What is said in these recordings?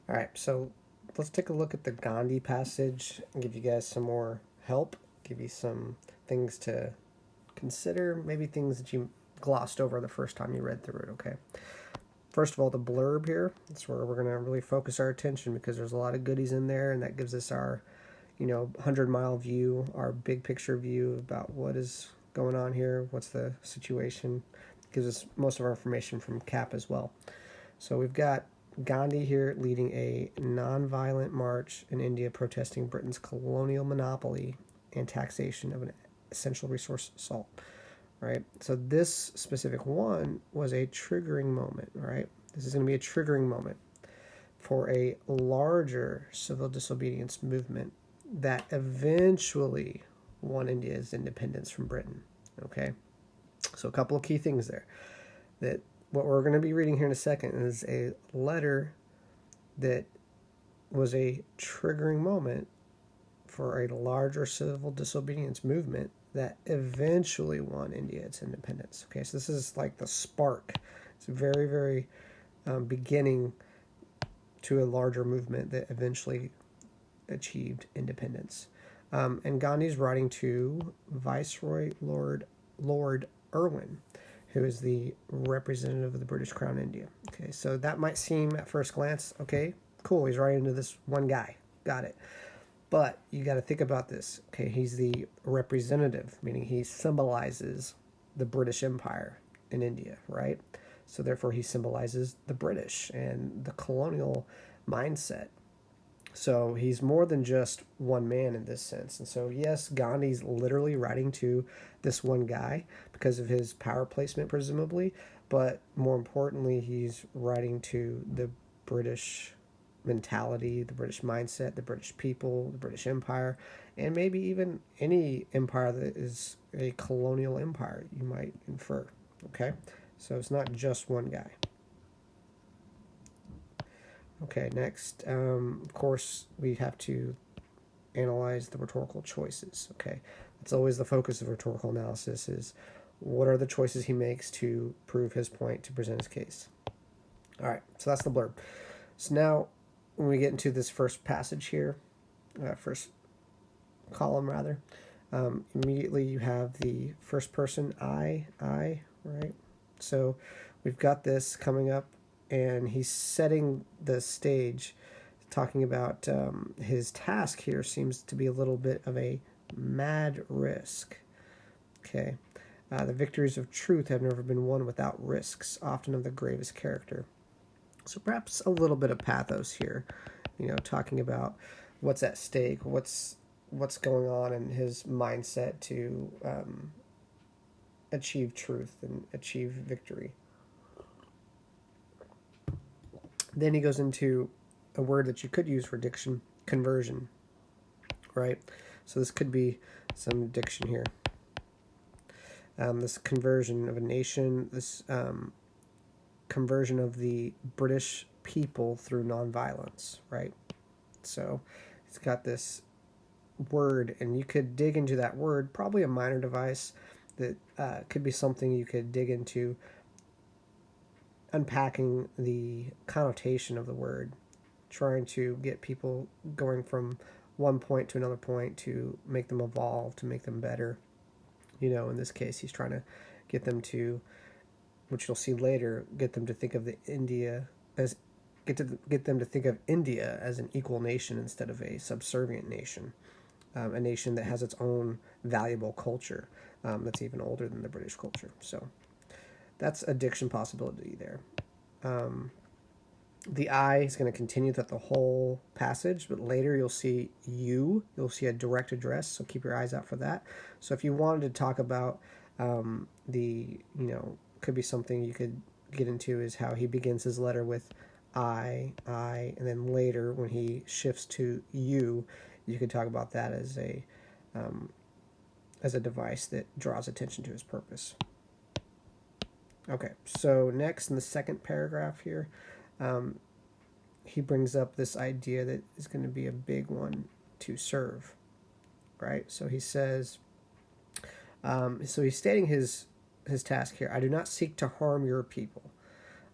All right, so let's take a look at the Gandhi passage and give you guys some more help, give you some things to consider, maybe things that you glossed over the first time you read through it, okay? First of all, the blurb here, that's where we're going to really focus our attention because there's a lot of goodies in there, and that gives us our, 100-mile view, our big picture view about what is going on here, what's the situation. It gives us most of our information from CAP as well. So we've got Gandhi here leading a non-violent march in India protesting Britain's colonial monopoly and taxation of an essential resource, salt. Right? So this specific one was a triggering moment, right? This is going to be a triggering moment for a larger civil disobedience movement that eventually won India's independence from Britain. Okay? So a couple of key things there. That what we're going to be reading here in a second is a letter that was a triggering moment for a larger civil disobedience movement that eventually won India its independence. Okay, so this is like the spark. It's very, very beginning to a larger movement that eventually achieved independence. And Gandhi's writing to Viceroy Lord Irwin, who is the representative of the British Crown in India. Okay, so that might seem at first glance, okay, cool, he's writing to this one guy. Got it. But you got to think about this. Okay, he's the representative, meaning he symbolizes the British Empire in India, right? So therefore, he symbolizes the British and the colonial mindset. So he's more than just one man in this sense. And so, yes, Gandhi's literally writing to this one guy because of his power placement, presumably. But more importantly, he's writing to the British mentality, the British mindset, the British people, the British Empire, and maybe even any empire that is a colonial empire, you might infer. Okay? So it's not just one guy. Okay, next, of course, we have to analyze the rhetorical choices. Okay, that's always the focus of rhetorical analysis is what are the choices he makes to prove his point, to present his case. All right, so that's the blurb. So now when we get into this first passage here, first column rather, immediately you have the first person I, right? So we've got this coming up, and he's setting the stage, talking about his task here seems to be a little bit of a mad risk. Okay. The victories of truth have never been won without risks, often of the gravest character. So perhaps a little bit of pathos here, talking about what's at stake, what's going on in his mindset to achieve truth and achieve victory. Then he goes into a word that you could use for diction, conversion, right? So this could be some diction here. This conversion of a nation, this conversion of the British people through nonviolence, right? So it's got this word, and you could dig into that word, probably a minor device that could be something you could dig into unpacking the connotation of the word, trying to get people going from one point to another point to make them evolve, to make them better. In this case, he's trying to get them to, which you'll see later, get them to think of the India as get them to think of India as an equal nation instead of a subservient nation, a nation that has its own valuable culture that's even older than the British culture. So that's a diction possibility there. The I is going to continue throughout the whole passage, but later you'll see you'll see a direct address, so keep your eyes out for that. So if you wanted to talk about could be something you could get into is how he begins his letter with I, and then later when he shifts to you could talk about that as a device that draws attention to his purpose. Okay, so next in the second paragraph here, he brings up this idea that is going to be a big one to serve, right? So he says, so he's stating his task here. I do not seek to harm your people.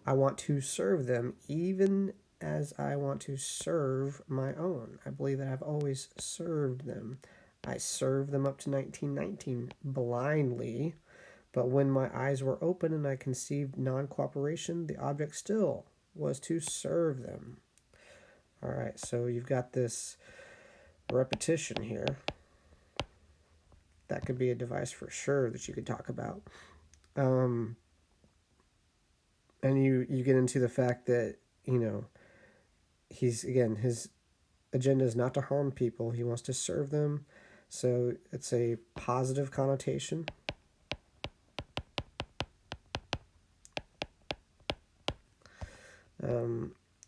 I want to serve them even as I want to serve my own. I believe that I've always served them. I served them up to 1919 blindly, but when my eyes were open and I conceived non-cooperation, the object still was to serve them. All right, so you've got this repetition here. That could be a device for sure that you could talk about. And you get into the fact that, he's, again, his agenda is not to harm people. He wants to serve them. So it's a positive connotation.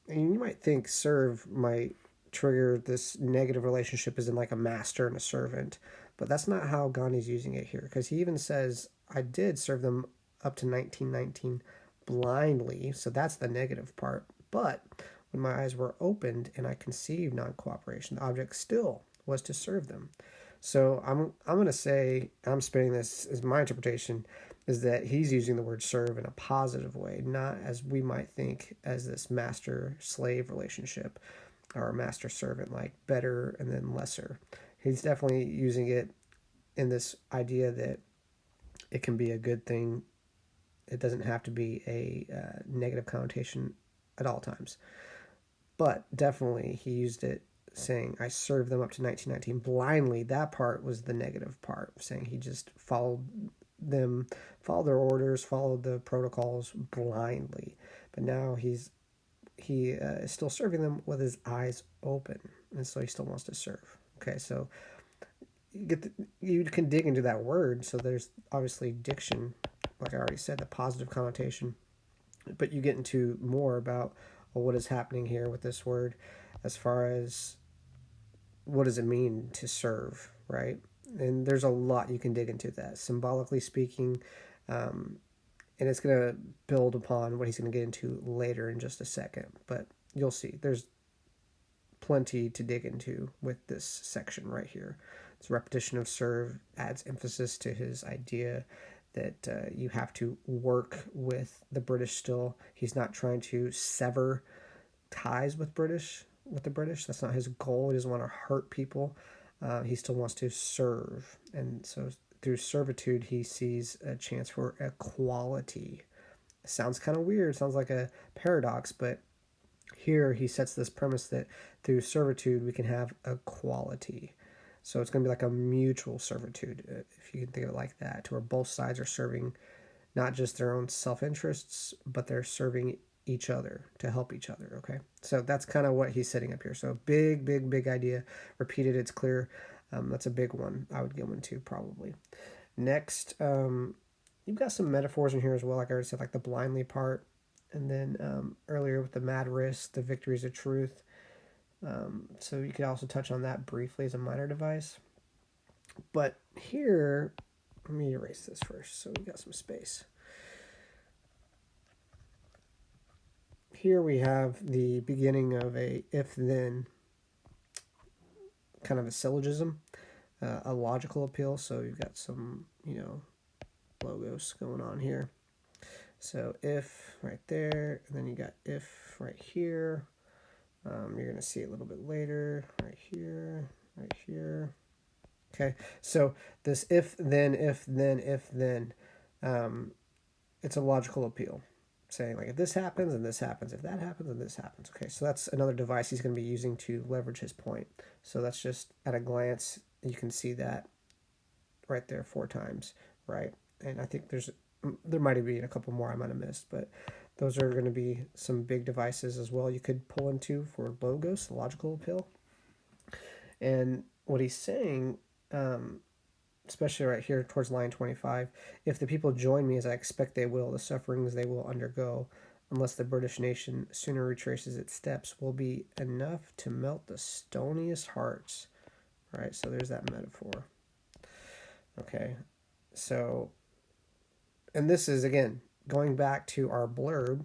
And you might think serve might trigger this negative relationship as in like a master and a servant, but that's not how Gandhi's using it here, because he even says, I did serve them up to 1919 blindly, so that's the negative part, but when my eyes were opened and I conceived non-cooperation, the object still was to serve them. So I'm going to say, I'm spinning this as my interpretation, is that he's using the word serve in a positive way, not as we might think as this master-slave relationship or master-servant, like better and then lesser. He's definitely using it in this idea that it can be a good thing. It doesn't have to be a negative connotation at all times. But definitely he used it saying, I served them up to 1919 blindly. That part was the negative part, saying he just followed their orders, followed the protocols blindly. But now he is still serving them with his eyes open, and so he still wants to serve. Okay, so you can dig into that word. So there's obviously diction, like I already said, the positive connotation, but you get into more about what is happening here with this word as far as what does it mean to serve, right? And there's a lot you can dig into that, symbolically speaking, and it's going to build upon what he's going to get into later in just a second. But you'll see there's plenty to dig into with this section right here. It's repetition of serve adds emphasis to his idea that you have to work with the British still. He's not trying to sever ties with the British. That's not his goal. He doesn't want to hurt people. He still wants to serve. And so through servitude, he sees a chance for equality. It sounds kind of weird. It sounds like a paradox, but here he sets this premise that through servitude, we can have equality. So it's going to be like a mutual servitude, if you can think of it like that, to where both sides are serving not just their own self-interests, but they're serving each other to help each other. Okay, so that's kind of what he's setting up here. So big idea. Repeated, it's clear. That's a big one. I would go into probably. Next, you've got some metaphors in here as well, like I already said, like the blindly part, and then earlier with the mad risk, the victories of truth. So you could also touch on that briefly as a minor device. But here, let me erase this first so we got some space. Here we have the beginning of a if-then, kind of a syllogism, a logical appeal. So you've got some, logos going on here. So if right there, and then you got if right here. You're going to see it a little bit later, right here. Okay, so this if, then, it's a logical appeal, saying like if this happens and this happens, if that happens and this happens. Okay, so that's another device he's going to be using to leverage his point. So that's just at a glance, you can see that right there 4 times, right? And I think there might have been a couple more I might have missed, but those are going to be some big devices as well you could pull into for logos, the logical appeal. And what he's saying, especially right here towards line 25, if the people join me as I expect they will, the sufferings they will undergo, unless the British nation sooner retraces its steps, will be enough to melt the stoniest hearts. Right, so there's that metaphor. Okay, so, and this is, again, going back to our blurb,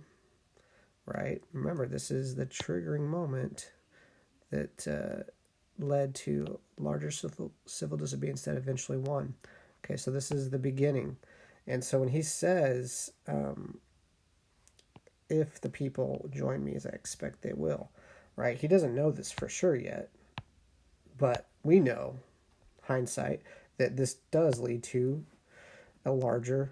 right? Remember, this is the triggering moment that led to larger civil disobedience that eventually won. Okay, so this is the beginning. And so when he says, if the people join me as I expect they will, right? He doesn't know this for sure yet, but we know, hindsight, that this does lead to a larger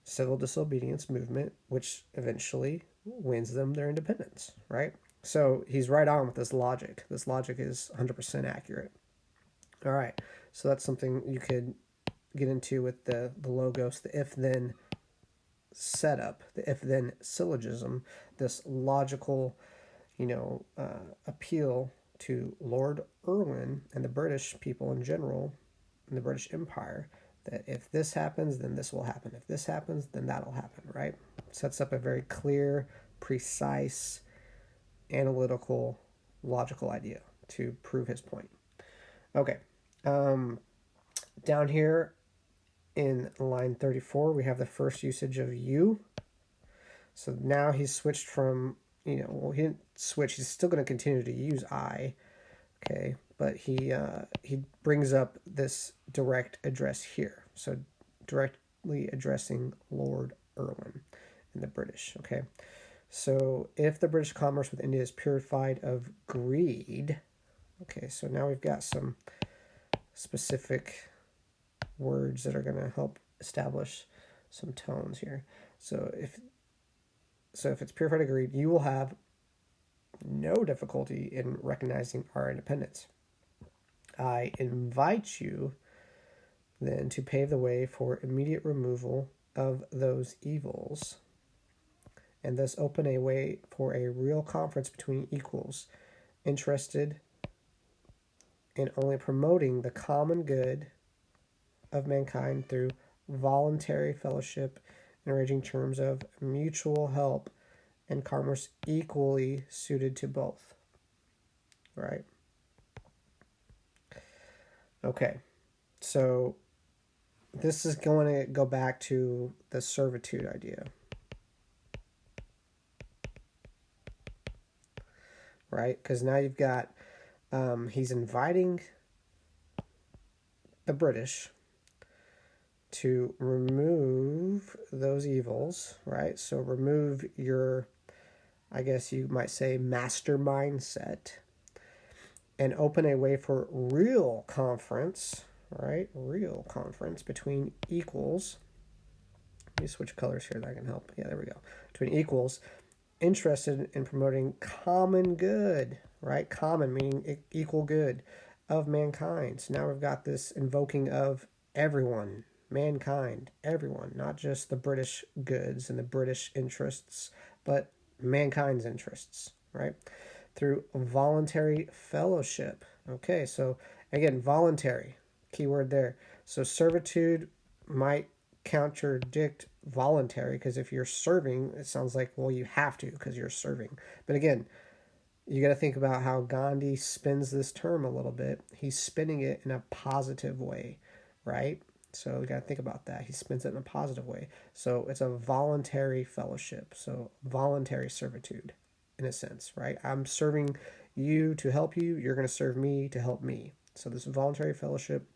civil disobedience movement, which eventually wins them their independence, right? So he's right on with this logic. This logic is 100% accurate. All right, so that's something you could get into with the logos, the if-then setup, the if-then syllogism, this logical, appeal to Lord Irwin and the British people in general, in the British Empire, that if this happens, then this will happen. If this happens, then that'll happen, right? Sets up a very clear, precise, analytical, logical idea to prove his point. Okay. Down here in line 34, we have the first usage of you. So now he's switched from, he didn't switch. He's still going to continue to use I, okay? But he brings up this direct address here. So directly addressing Lord Irwin and the British, okay? So if the British commerce with India is purified of greed, okay, so now we've got some specific words that are going to help establish some tones here. So if it's purified of greed, you will have no difficulty in recognizing our independence. I invite you then to pave the way for immediate removal of those evils, and thus open a way for a real conference between equals, interested in only promoting the common good of mankind through voluntary fellowship and arranging terms of mutual help and commerce equally suited to both. Right? Okay, so this is going to go back to the servitude idea. Right? Because now you've got, he's inviting the British to remove those evils, right? So remove your, I guess you might say, master mindset, and open a way for real conference, right? Real conference between equals. Let me switch colors here, that can help. Yeah, there we go. Between equals, interested in promoting common good, right? Common meaning equal good of mankind. So now we've got this invoking of everyone, mankind, everyone, not just the British goods and the British interests, but mankind's interests, right? Through voluntary fellowship. Okay, so again, voluntary, keyword there. So servitude might contradict voluntary, because if you're serving, it sounds like, well, you have to because you're serving. But again, you got to think about how Gandhi spins this term a little bit. He's spinning it in a positive way, right? So you got to think about that. He spins it in a positive way. So it's a voluntary fellowship. So voluntary servitude, in a sense, right? I'm serving you to help you. You're going to serve me to help me. So this voluntary fellowship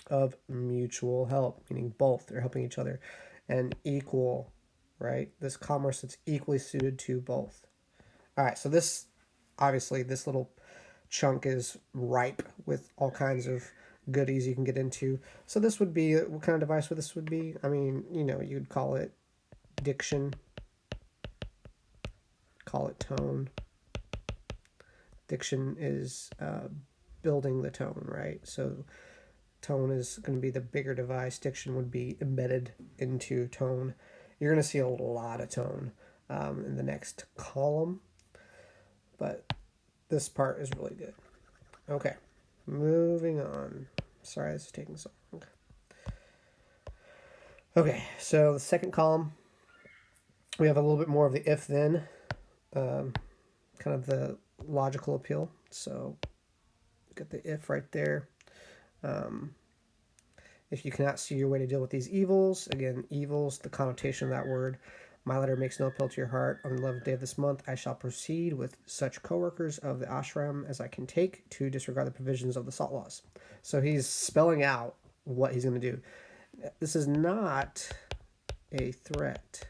of mutual help, meaning both, they're helping each other, and equal, right? This commerce that's equally suited to both. All right, so this, obviously, this little chunk is ripe with all kinds of goodies you can get into. So this would be, what kind of device would this would be? I mean, you'd call it diction, call it tone. Diction is building the tone, right? So tone is going to be the bigger device. Diction would be embedded into tone. You're going to see a lot of tone in the next column, but this part is really good. Okay, moving on. Sorry, this is taking so long. Okay, so the second column, we have a little bit more of the if-then, kind of the logical appeal. So get the if right there. If you cannot see your way to deal with these evils, again, evils, the connotation of that word, my letter makes no appeal to your heart. On the 11th day of this month, I shall proceed with such co-workers of the ashram as I can take to disregard the provisions of the salt laws. So he's spelling out what he's going to do. This is not a threat.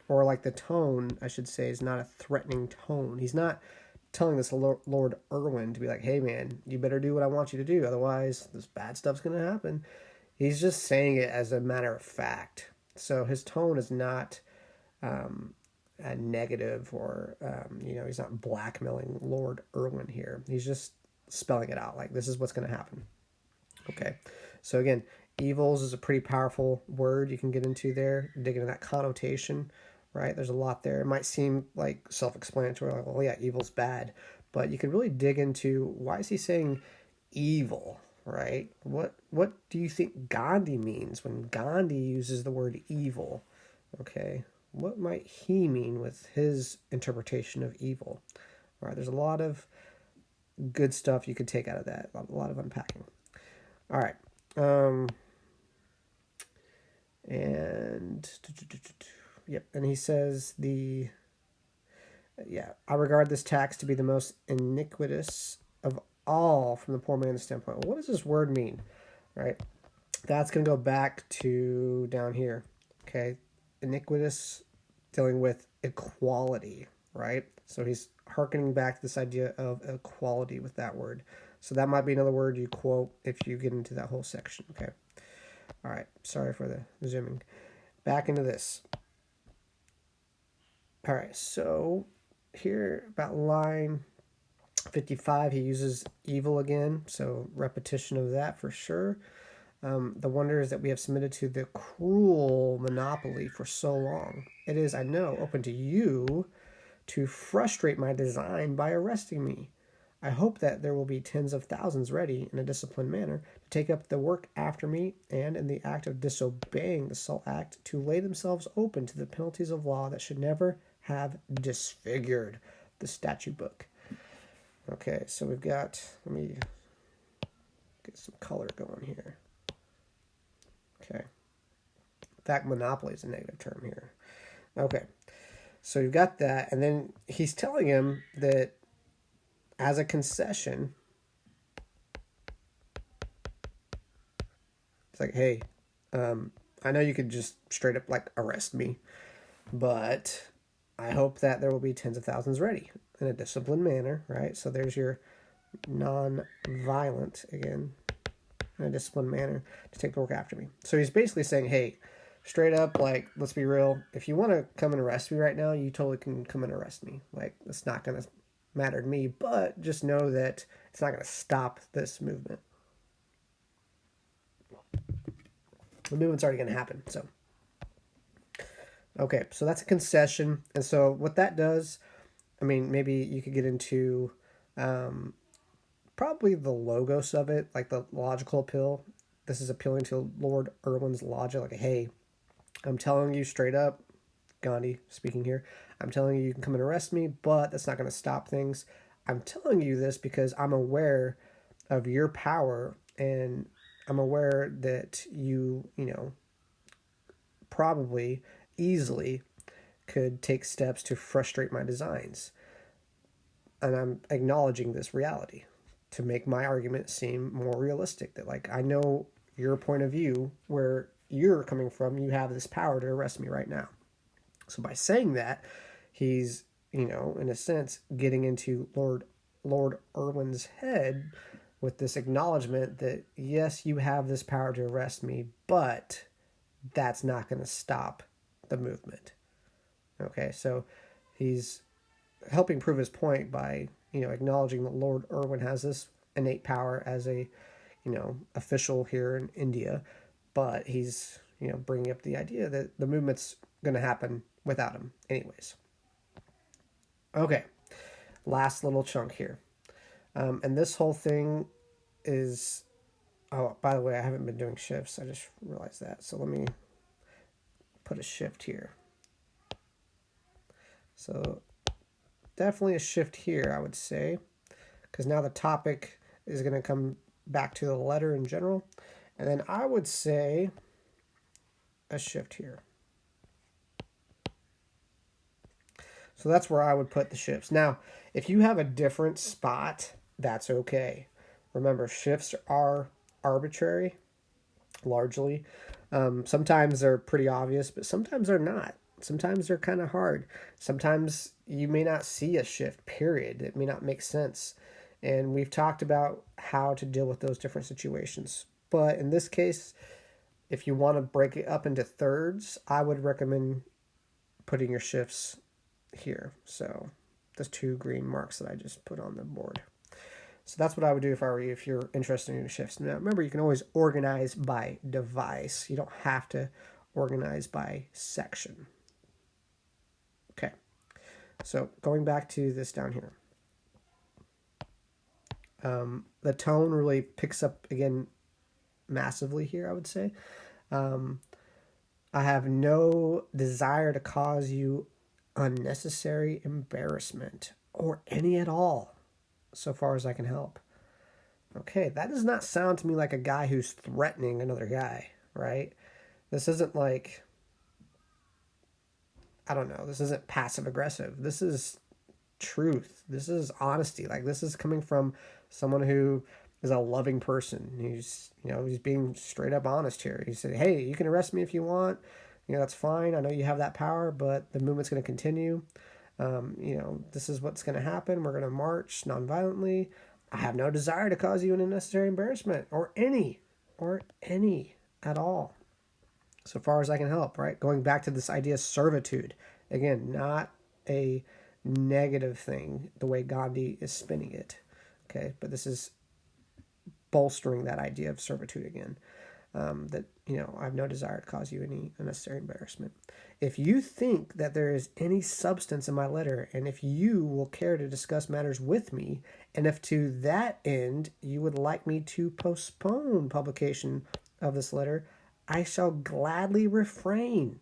or like the tone, I should say, is not a threatening tone. He's not telling this Lord Irwin to be like, hey man, you better do what I want you to do, otherwise this bad stuff's going to happen. He's just saying it as a matter of fact. So his tone is not a negative, or he's not blackmailing Lord Irwin here. He's just spelling it out like this is what's going to happen. Okay, so again, evils is a pretty powerful word you can get into there, dig into that connotation, right? There's a lot there. It might seem like self-explanatory, like, well, yeah, evil's bad, but you can really dig into why is he saying evil, right? What do you think Gandhi means when Gandhi uses the word evil? Okay, what might he mean with his interpretation of evil? All right, there's a lot of good stuff you could take out of that, a lot of unpacking. All right. And yep. And he says I regard this tax to be the most iniquitous of all from the poor man's standpoint. Well, what does this word mean? Right. That's going to go back to down here. Okay. Iniquitous, dealing with equality, right? So he's hearkening back to this idea of equality with that word. So that might be another word you quote if you get into that whole section. Okay. All right. Sorry for the zooming. Back into this. All right. So here about line 55, he uses evil again. So repetition of that for sure. The wonder is that we have submitted to the cruel monopoly for so long. It is, I know, open to you to frustrate my design by arresting me. I hope that there will be tens of thousands ready in a disciplined manner to take up the work after me, and in the act of disobeying the Salt Act to lay themselves open to the penalties of law that should never have disfigured the statute book. Okay, so we've got, let me get some color going here. Okay. In fact, monopoly is a negative term here. Okay. So you've got that, and then he's telling him that as a concession, it's like, hey, I know you could just straight up like arrest me, but I hope that there will be tens of thousands ready in a disciplined manner, right? So there's your non-violent, again, in a disciplined manner to take the work after me. So he's basically saying, hey, straight up, like, let's be real. If you want to come and arrest me right now, you totally can come and arrest me. Like, it's not going to matter to me, but just know that it's not going to stop this movement. The movement's already going to happen. So, okay, so that's a concession. And so what that does, I mean, maybe you could get into probably the logos of it, like the logical appeal. This is appealing to Lord Irwin's logic, like, hey, I'm telling you straight up, Gandhi speaking here, I'm telling you can come and arrest me, but that's not going to stop things. I'm telling you this because I'm aware of your power, and I'm aware that you probably easily could take steps to frustrate my designs. And I'm acknowledging this reality to make my argument seem more realistic, that like, I know your point of view, where you're coming from, you have this power to arrest me right now. So by saying that, he's, in a sense, getting into Lord Irwin's head with this acknowledgement that, yes, you have this power to arrest me, but that's not going to stop the movement. Okay, so he's helping prove his point by, acknowledging that Lord Irwin has this innate power as a, official here in India, but he's, bringing up the idea that the movement's going to happen without him anyways. Okay, last little chunk here. And this whole thing is, oh, by the way, I haven't been doing shifts. I just realized that. So let me put a shift here. So definitely a shift here, I would say, because now the topic is going to come back to the letter in general. And then I would say a shift here. So that's where I would put the shifts. Now, if you have a different spot, that's okay. Remember, shifts are arbitrary, largely. Sometimes they're pretty obvious, but sometimes they're not. Sometimes they're kind of hard. Sometimes you may not see a shift, period. It may not make sense. And we've talked about how to deal with those different situations. But in this case, if you want to break it up into thirds, I would recommend putting your shifts here. So those 2 green marks that I just put on the board. So that's what I would do if I were you, if you're interested in your shifts. Now, remember, you can always organize by device. You don't have to organize by section. Okay. So going back to this down here. The tone really picks up, again, massively here, I would say. I have no desire to cause you unnecessary embarrassment or any at all, so far as I can help. Okay, that does not sound to me like a guy who's threatening another guy, right? This isn't like, I don't know, this isn't passive aggressive. This is truth. This is honesty. Like, this is coming from someone who is a loving person. He's being straight up honest here. He said, hey, you can arrest me if you want. That's fine. I know you have that power, but the movement's going to continue. This is what's going to happen. We're going to march nonviolently. I have no desire to cause you an unnecessary embarrassment or any at all, so far as I can help, right? Going back to this idea of servitude. Again, not a negative thing, the way Gandhi is spinning it. Okay, but this is bolstering that idea of servitude again. That, I have no desire to cause you any unnecessary embarrassment. If you think that there is any substance in my letter, and if you will care to discuss matters with me, and if to that end you would like me to postpone publication of this letter, I shall gladly refrain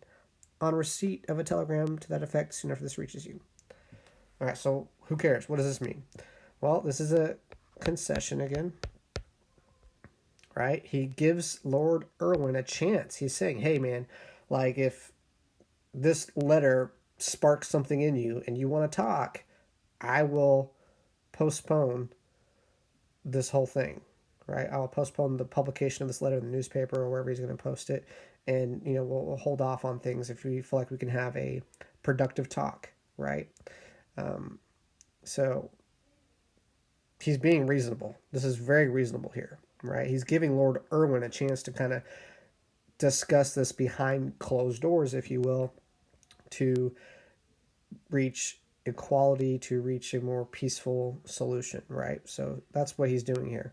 on receipt of a telegram to that effect soon after this reaches you. All right, so who cares? What does this mean? Well, this is a concession again. Right? He gives Lord Irwin a chance. He's saying, hey, man, like, if this letter sparks something in you and you want to talk, I will postpone this whole thing, right? I'll postpone the publication of this letter in the newspaper or wherever he's going to post it. And, we'll hold off on things if we feel like we can have a productive talk, right? So he's being reasonable. This is very reasonable here. Right, he's giving Lord Irwin a chance to kind of discuss this behind closed doors, if you will, to reach equality, to reach a more peaceful solution, right? So that's what he's doing here.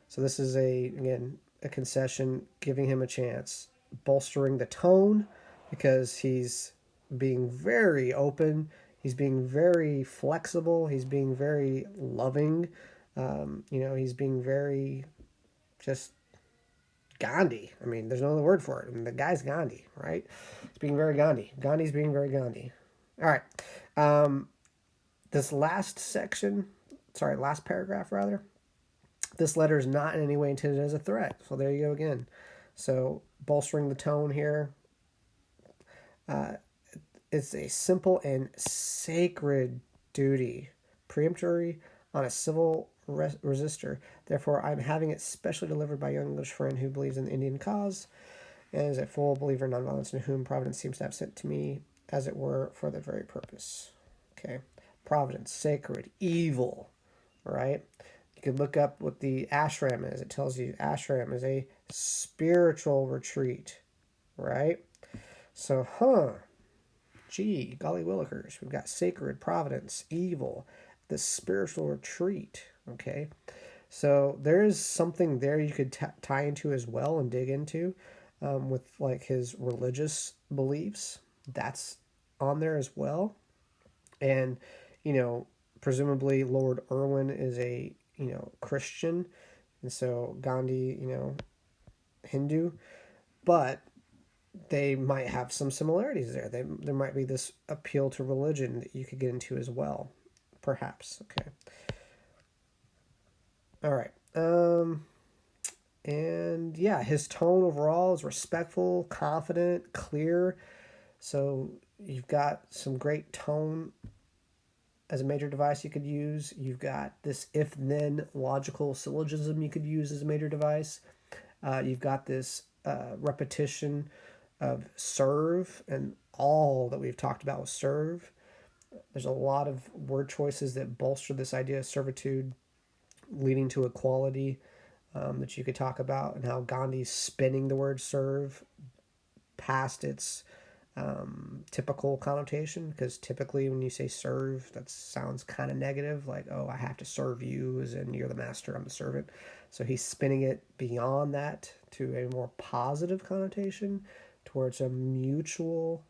So this is a concession, giving him a chance, bolstering the tone, because he's being very open, he's being very flexible, he's being very loving, he's being very just Gandhi. I mean, there's no other word for it. I mean, the guy's Gandhi, right? He's being very Gandhi. Gandhi's being very Gandhi. All right. This last paragraph, rather. This letter is not in any way intended as a threat. So there you go again. So bolstering the tone here. It's a simple and sacred duty, peremptory on a civil resistor. Therefore, I'm having it specially delivered by a young English friend who believes in the Indian cause and is a full believer in nonviolence, and whom Providence seems to have sent to me, as it were, for that very purpose. Okay, Providence, sacred, evil, right? You could look up what the ashram is. It tells you ashram is a spiritual retreat, right? So, gee, golly willikers, we've got sacred, Providence, evil, the spiritual retreat. Okay, so there is something there you could tie into as well and dig into with like his religious beliefs. That's on there as well. And, presumably Lord Irwin is a, Christian. And so Gandhi, Hindu. But they might have some similarities there. There might be this appeal to religion that you could get into as well, perhaps. Okay. All right. And yeah, his tone overall is respectful, confident, clear. So you've got some great tone as a major device you could use. You've got this if-then logical syllogism you could use as a major device. You've got this repetition of serve and all that we've talked about with serve. There's a lot of word choices that bolster this idea of servitude, leading to equality, that you could talk about, and how Gandhi's spinning the word serve past its typical connotation, because typically when you say serve, that sounds kind of negative, like, oh, I have to serve you, as in you're the master, I'm the servant. So he's spinning it beyond that to a more positive connotation, towards a mutual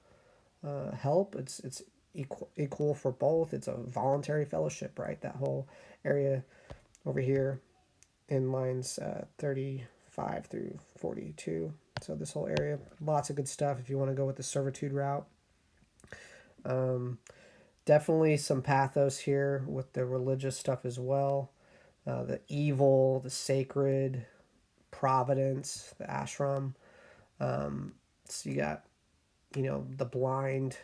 help. It's equal for both. It's a voluntary fellowship, right? That whole area over here in lines 35 through 42. So this whole area, lots of good stuff if you want to go with the servitude route. Definitely some pathos here with the religious stuff as well. The evil, the sacred, providence, the ashram. So you got, the blind.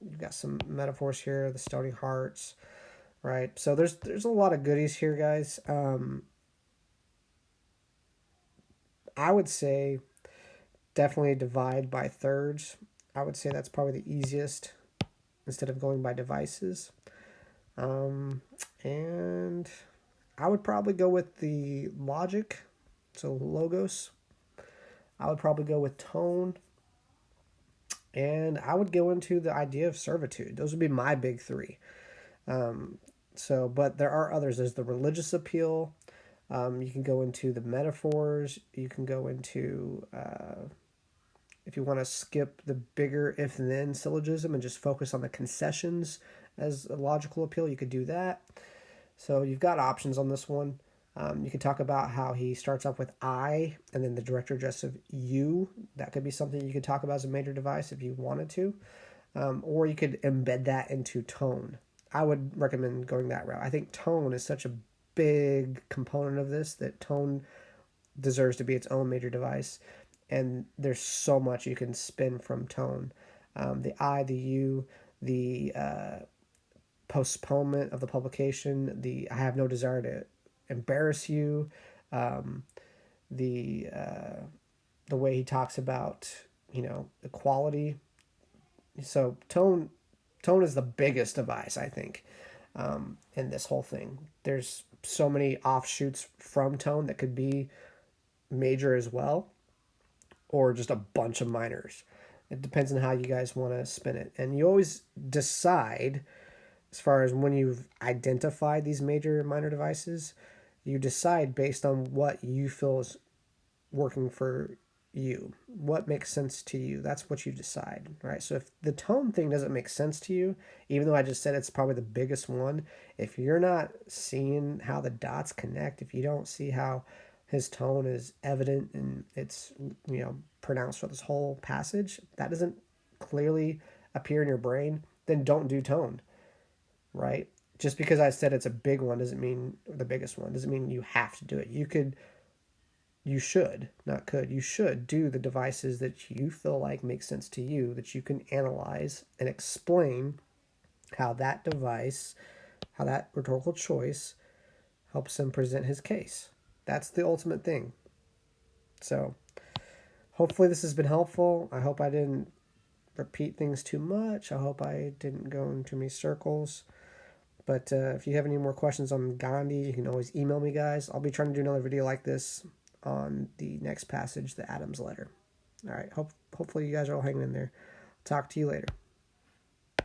You've got some metaphors here, the stony hearts, right? So there's a lot of goodies here, guys. I would say definitely divide by thirds. I would say that's probably the easiest, instead of going by devices. And I would probably go with the logic, so logos. I would probably go with tone. And I would go into the idea of servitude. Those would be my big three. But there are others. There's the religious appeal. You can go into the metaphors. You can go into, if you want to skip the bigger if-then syllogism and just focus on the concessions as a logical appeal, you could do that. So you've got options on this one. You could talk about how he starts off with I, and then the director address of you. That could be something you could talk about as a major device if you wanted to. Or you could embed that into tone. I would recommend going that route. I think tone is such a big component of this that tone deserves to be its own major device. And there's so much you can spin from tone. The I, the you, the postponement of the publication, the I have no desire to embarrass you, the way he talks about equality. So tone is the biggest device, I think, in this whole thing. There's so many offshoots from tone that could be major as well, or just a bunch of minors. It depends on how you guys want to spin it, and you always decide, as far as when you've identified these major and minor devices, you decide based on what you feel is working for you, what makes sense to you. That's what you decide, right? So if the tone thing doesn't make sense to you, even though I just said it's probably the biggest one, if you're not seeing how the dots connect, if you don't see how his tone is evident and it's pronounced for this whole passage, that doesn't clearly appear in your brain, then don't do tone, right? Just because I said it's a big one doesn't mean the biggest one. Doesn't mean you have to do it. You should do the devices that you feel like make sense to you, that you can analyze and explain how that device, how that rhetorical choice helps him present his case. That's the ultimate thing. So hopefully this has been helpful. I hope I didn't repeat things too much. I hope I didn't go in too many circles. But if you have any more questions on Gandhi, you can always email me, guys. I'll be trying to do another video like this on the next passage, the Adams letter. All right. Hopefully you guys are all hanging in there. Talk to you later.